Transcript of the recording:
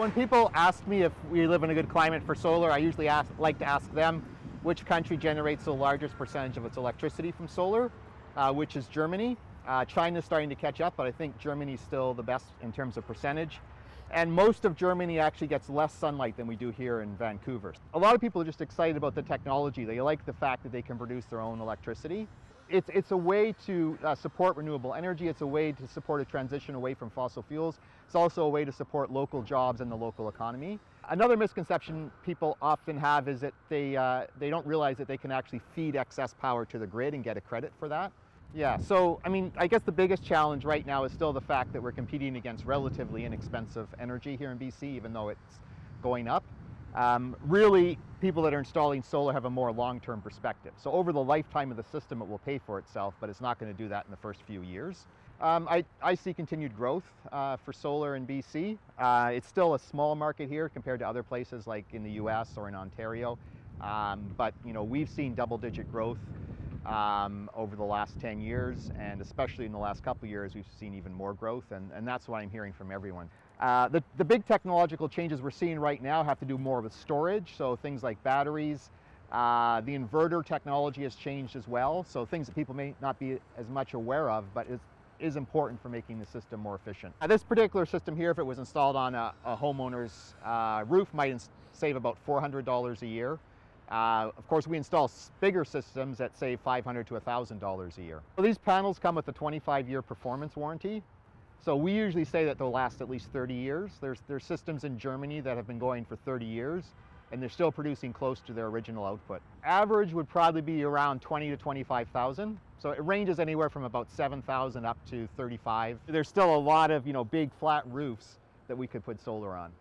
When people ask me if we live in a good climate for solar, I usually like to ask them which country generates the largest percentage of its electricity from solar, which is Germany. China's starting to catch up, but I think Germany's still the best in terms of percentage. And most of Germany actually gets less sunlight than we do here in Vancouver. A lot of people are just excited about the technology. They like the fact that they can produce their own electricity. It's a way to support renewable energy. It's a way to support a transition away from fossil fuels. It's also a way to support local jobs and the local economy. Another misconception people often have is that they don't realize that they can actually feed excess power to the grid and get a credit for that. Yeah, so I mean, I guess the biggest challenge right now is still the fact that we're competing against relatively inexpensive energy here in BC, even though it's going up. Really, people that are installing solar have a more long-term perspective. So over the lifetime of the system, it will pay for itself, but it's not going to do that in the first few years. I see continued growth for solar in BC. It's still a small market here compared to other places like in the US or in Ontario. But you know, we've seen double-digit growth over the last 10 years, and especially in the last couple of years, we've seen even more growth, and that's what I'm hearing from everyone. The big technological changes we're seeing right now have to do more with storage, so things like batteries. The inverter technology has changed as well, so things that people may not be as much aware of, but is important for making the system more efficient. This particular system here, if it was installed on a homeowner's roof, might save about $400 a year. Of course, we install bigger systems that save $500 to $1,000 a year. So these panels come with a 25-year performance warranty. So we usually say that they'll last at least 30 years. There's systems in Germany that have been going for 30 years, and they're still producing close to their original output. Average would probably be around 20 to 25,000. So it ranges anywhere from about 7,000 up to 35. There's still a lot of, big flat roofs that we could put solar on.